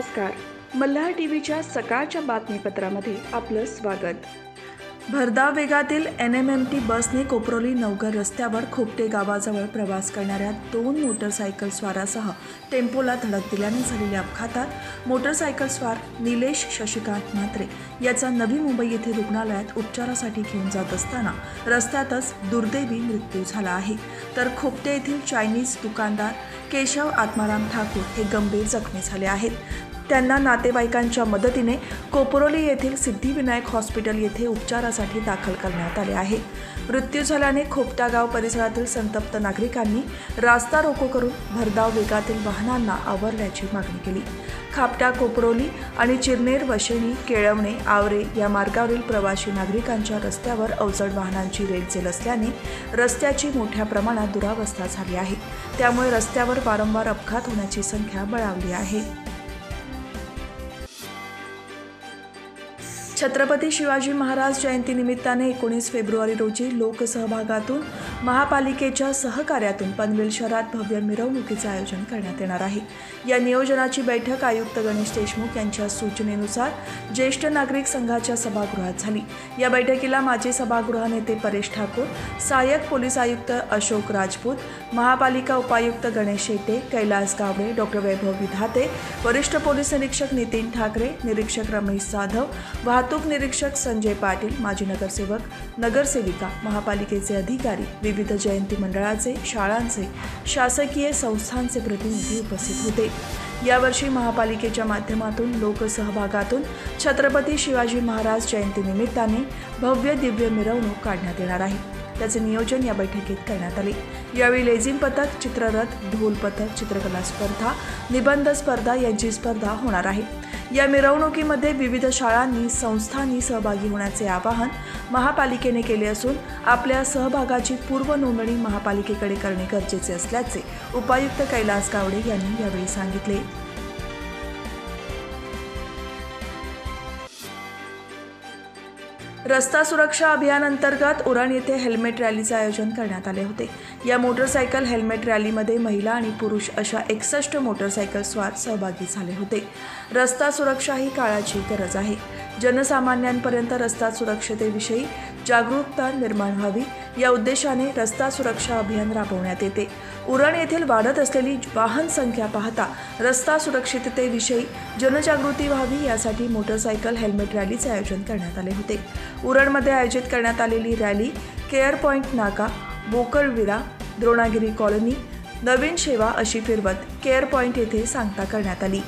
नमस्कार. मल्हार टीव्हीच्या सकाळच्या बातमीपत्रामध्ये आपलं स्वागत. भरधाव वेगातील NMMT बसने कोपरोली नवघर रस्त्यावर खोपटे गावाजवळ प्रवास करणाऱ्या 2 मोटरसायकल स्वारासह टेम्पोला धडक दिल्याने झालेल्या अपघातात मोटरसायकल स्वार निलेश शशिकांत म्हात्रे याचा नवी मुंबई येथे रुग्णालयात उपचारासाठी घेऊन जात असताना रस्त्यातच दुर्दैवी मृत्यू झाला आहे. तर खोपटे येथील चायनीज दुकानदार केशव आत्माराम ठाकूर हे गंभीर जखमी झाले आहेत. त्यांना नातेवाईकांच्या मदतीने कोपरोली येथील सिद्धिविनायक हॉस्पिटल येथे उपचारासाठी दाखल करण्यात आले आहे. मृत्यू झाल्याने खोपटा गाव परिसरातील संतप्त नागरिकांनी रास्ता रोको करून भरधाव वेगातील वाहनांना आवरण्याची मागणी केली. खापटा कोपरोली आणि चिरनेर वशेणी केळवणे आवरे या मार्गावरील प्रवासी नागरिकांच्या रस्त्यावर अवजड वाहनांची रेलचेल असल्याने रस्त्याची मोठ्या प्रमाणात दुरावस्था झाली आहे. त्यामुळे रस्त्यावर वारंवार अपघात होण्याची संख्या बळावली आहे. छत्रपती शिवाजी महाराज जयंतीनिमित्ताने 19 फेब्रुवारी रोजी लोकसहभागातून महापालिकेच्या सहकार्यातून पनवेल शहरात भव्य मिरवणुकीचे आयोजन करण्यात येणार आहे. या नियोजनाची बैठक आयुक्त गणेश देशमुख यांच्या सूचनेनुसार ज्येष्ठ नागरिक संघाच्या सभागृहात झाली. या बैठकीला माजी सभागृह नेते परेश ठाकूर, सहाय्यक पोलीस आयुक्त अशोक राजपूत, महापालिका उपायुक्त गणेश शेटे, कैलास गावडे, डॉ. वैभव विधाते, वरिष्ठ पोलीस निरीक्षक नितीन ठाकरे, निरीक्षक रमेश जाधव, वाहतूक निरीक्षक संजय पाटील, माजी नगरसेवक, नगरसेविका, महापालिकेचे अधिकारी, विविध जयंती मंडळाचे, शाळांचे, शासकीय संस्थांचे प्रतिनिधी उपस्थित होते. यावर्षी महापालिकेच्या माध्यमातून लोकसहभागातून छत्रपती शिवाजी महाराज जयंतीनिमित्ताने भव्य दिव्य मिरवणूक काढण्यात येणार आहे. त्याचे नियोजन या बैठकीत करण्यात आले. यावेळी लेझिम पथक, चित्ररथ, ढोल पथक, चित्रकला स्पर्धा, निबंध स्पर्धा यांची स्पर्धा होणार आहे. या मिरवणुकीमध्ये विविध शाळांनी, संस्थांनी सहभागी होण्याचे आवाहन महापालिकेने केले असून आपल्या सहभागाची पूर्व नोंदणी महापालिकेकडे करणे गरजेचे असल्याचे उपायुक्त कैलास गावडे यांनी यावेळी सांगितले. रस्ता सुरक्षा अभियान अंतर्गत उरण येथे हेल्मेट रॅलीचे आयोजन करण्यात आले होते. या मोटरसायकल हेल्मेट रॅलीमध्ये महिला आणि पुरुष अशा 61 मोटरसायकल स्वार सहभागी झाले होते. रस्ता सुरक्षा ही काळाची गरज आहे. जनसामान्यांपर्यंत रस्ता सुरक्षतेविषयी जागरूकता निर्माण व्हावी या उद्देशाने रस्ता सुरक्षा अभियान राबवण्यात येते. उरण येथील वाढत असलेली वाहन संख्या पाहता रस्ता सुरक्षिततेविषयी जनजागृती व्हावी यासाठी मोटरसायकल हेल्मेट रॅलीचे आयोजन करण्यात आले होते. उरणमध्ये आयोजित करण्यात आलेली रॅली केअर पॉईंट नाका, बोकळविरा, द्रोणागिरी कॉलनी, नवीन शेवा अशी फिरवत केअर पॉईंट येथे सांगता करण्यात आली.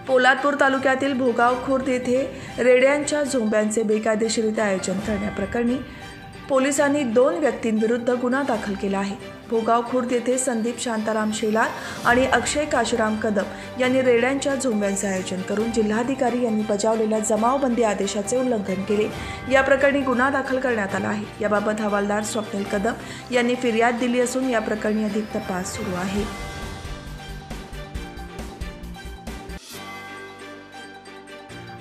पोलादपूर तालुक्यातील भोगाव खुर्द येथे रेड्यांच्या झोंब्यांचे बेकायदेशीरित्या आयोजन करण्याप्रकरणी पोलिसांनी 2 व्यक्तींविरुद्ध गुन्हा दाखल केला आहे. भोगाव खुर्द येथे संदीप शांताराम शेलार आणि अक्षय काशीराम कदम यांनी रेड्यांच्या झोंब्यांचे आयोजन करून जिल्हाधिकारी यांनी बजावलेल्या जमावबंदी आदेशाचे उल्लंघन केले. या प्रकरणी गुन्हा दाखल करण्यात आला आहे. याबाबत हवालदार स्वप्नील कदम यांनी फिर्याद दिली असून या प्रकरणी अधिक तपास सुरू आहे.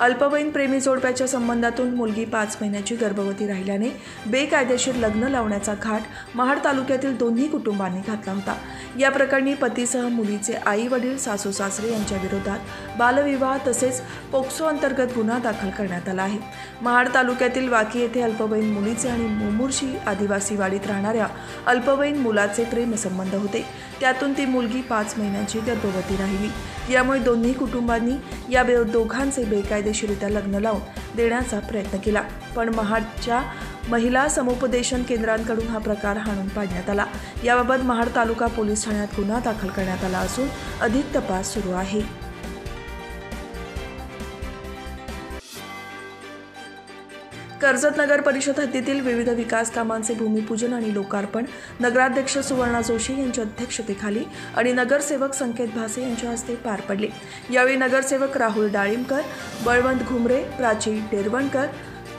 अल्पवयीन प्रेमी जोडप्याच्या संबंधातून मुलगी 5 महिन्याची गर्भवती राहिल्याने बेकायदेशीर लग्न लावण्याचा घाट महाड तालुक्यातील दोन्ही कुटुंबांनी घातला होता. या प्रकरणी पतीसह मुलीचे आई वडील, सासू सासरे यांच्या विरोधात बालविवाह तसेच पोक्सो अंतर्गत गुन्हा दाखल करण्यात आला आहे. महाड तालुक्यातील वाकी येथे अल्पवयीन मुलीचे आणि मोमुर्शी आदिवासी वाडीत राहणाऱ्या अल्पवयीन मुलाचे प्रेमसंबंध होते. त्यातून ती मुलगी 5 महिन्यांची गर्भवती राहिली. यामुळे दोन्ही कुटुंबांनी या दोघांचे बेकायदेशीरित्या लग्न लावून देण्याचा प्रयत्न केला. पण महाडच्या महिला समुपदेशन केंद्रांकडून हा प्रकार हाणून पाडण्यात आला. याबाबत महाड तालुका पोलीस ठाण्यात गुन्हा दाखल करण्यात आला असून अधिक तपास सुरू आहे. कर्जत नगर परिषद हद्दीतील विविध विकास कामांचे भूमिपूजन आणि लोकार्पण नगराध्यक्ष सुवर्णा जोशी यांच्या अध्यक्षतेखाली आणि नगरसेवक संकेत भासे यांच्या हस्ते पार पडले. यावेळी नगरसेवक राहुल डाळिंबकर, बळवंत घुमरे, प्राची डेरवणकर,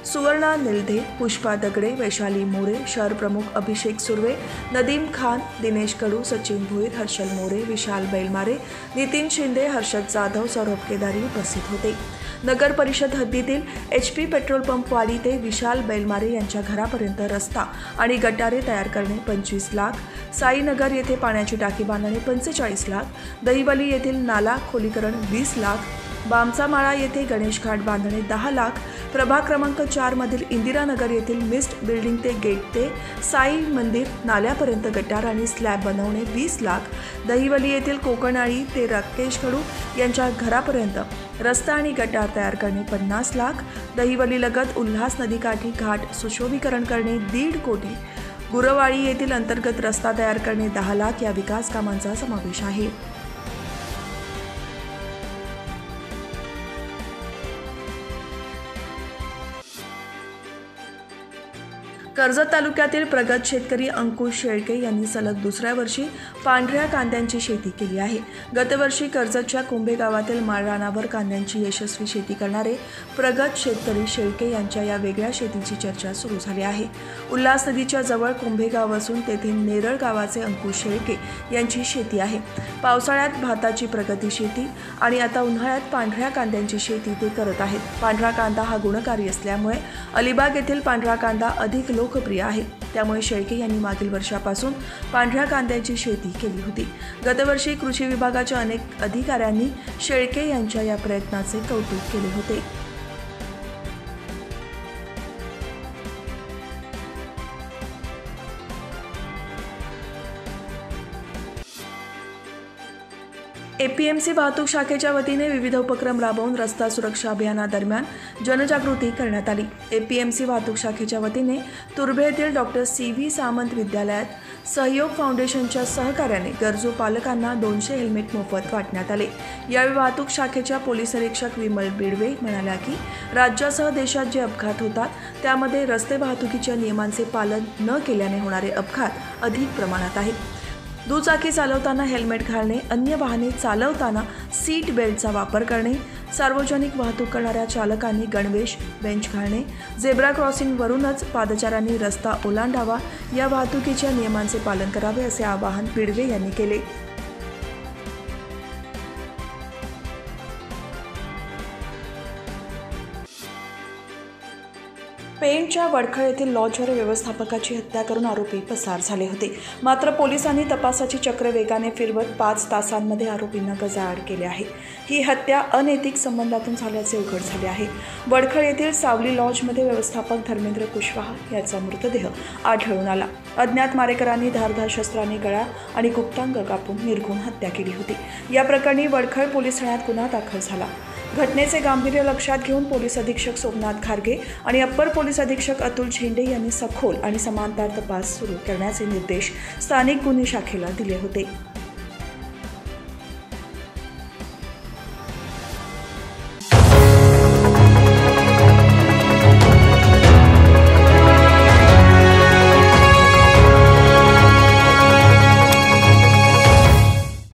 सुवर्णा निलधे, पुष्पा दगडे, वैशाली मोरे, शहर प्रमुख अभिषेक सुर्वे, नदीम खान, दिनेश कडू, सचिन भोईर, हर्षल मोरे, विशाल बैलमारे, नितीन शिंदे, हर्षद जाधव, सौरभ केदारी उपस्थित होते. नगर परिषद हद्दीतील HP पेट्रोल पंप वाडी ते विशाल बैलमारे यांच्या घरापर्यंत रस्ता आणि गटारे तयार करणे 25 लाख, साईनगर येथे पाण्याची टाकी बांधणे 45 लाख, दहिवली येथील नाला खोलीकरण 20 लाख, बामचामाळा येथे गणेश घाट बांधणे 10 लाख, प्रभाग क्रमांक 4 मधील इंदिरानगर येथील मिस्ट बिल्डिंग ते गेट ते साई मंदिर नाल्यापर्यंत गटार आणि स्लॅब बनवणे 20 लाख, दहिवली येथील कोकणाळी ते राकेश खडू यांच्या घरापर्यंत रस्ता आणि गटार तयार करणे 50 लाख, दहिवली लगत उल्हास नदीकाठी घाट सुशोभीकरण करणे 1.5 कोटी, गुरवाळी येथील अंतर्गत रस्ता तयार करणे 10 लाख या विकास कामांचा समावेश आहे. कर्जत तालुक्यातील प्रगत शेतकरी अंकुश शेळके यांनी सलग दुसऱ्या वर्षी पांढऱ्या कांद्यांची शेती केली आहे. गतवर्षी कर्जतच्या कुंभे गावातील माळरानावर कांद्यांची यशस्वी शेती करणारे प्रगत शेतकरी शेळके यांच्या या वेगळ्या शेतीची चर्चा सुरू झाली आहे. उल्हास नदीच्या जवळ कुंभे गाव असून तेथे नेरळ गावाचे अंकुश शेळके यांची शेती आहे. पावसाळ्यात भाताची प्रगती शेती आणि आता उन्हाळ्यात पांढऱ्या कांद्यांची शेती ते करत आहेत. पांढरा कांदा हा गुणकारी असल्यामुळे अलिबाग येथील पांढरा कांदा अधिक लोकप्रिय आहे. त्यामुळे शेळके यांनी मागील वर्षापासून पांढऱ्या कांद्याची शेती केली होती. गतवर्षी कृषी विभागाच्या अनेक अधिकाऱ्यांनी शेळके यांच्या या प्रयत्नाचे कौतुक केले होते. APMC वाहतूक शाखेच्या वतीने विविध उपक्रम राबवून रस्ता सुरक्षा अभियानादरम्यान जनजागृती करण्यात आली. APMC वाहतूक शाखेच्या वतीने तुर्भे येथील डॉक्टर CV सामंत विद्यालयात सहयोग फाउंडेशनच्या सहकार्याने गरजू पालकांना 200 हेल्मेट मोफत वाटण्यात आले. यावेळी वाहतूक शाखेच्या पोलीस निरीक्षक विमल बिडवे म्हणाल्या की राज्यासह देशात जे अपघात होतात त्यामध्ये रस्ते वाहतुकीच्या नियमांचे पालन न केल्याने होणारे अपघात अधिक प्रमाणात आहेत. दुचाकी चालवताना हेल्मेट घालणे, अन्य वाहने चालवताना सीट बेल्टचा वापर करणे, सार्वजनिक वाहतूक करणाऱ्या चालकांनी गणवेश, बेंच घालणे, झेब्रा क्रॉसिंगवरूनच पादचाऱ्यांनी रस्ता ओलांडावा, या वाहतुकीच्या नियमांचे पालन करावे असे आवाहन बिडवे यांनी केले. पेणच्या वडखळ येथील लॉजवर व्यवस्थापकाची हत्या करून आरोपी पसार झाले होते. मात्र पोलिसांनी तपासाची चक्र वेगाने फिरवत 5 तासांमध्ये आरोपींना गजाआड केले आहे. ही हत्या अनैतिक संबंधातून झाल्याचे उघड झाले आहे. वडखळ येथील सावली लॉजमध्ये व्यवस्थापक धर्मेंद्र कुशवाहा याचा मृतदेह आढळून आला. अज्ञात मारेकरांनी धारदार शस्त्राने गळा आणि गुप्तांग कापून निर्घृण हत्या केली होती. या प्रकरणी वडखळ पोलीस ठाण्यात गुन्हा दाखल झाला. घटनेचे गांभीर्य लक्षात घेऊन पोलीस अधीक्षक सोमनाथ खारगे आणि अप्पर पोलीस अधीक्षक अतुल झेंडे यांनी सखोल आणि समांतर तपास सुरू करण्याचे निर्देश स्थानिक गुन्हे शाखेला दिले होते.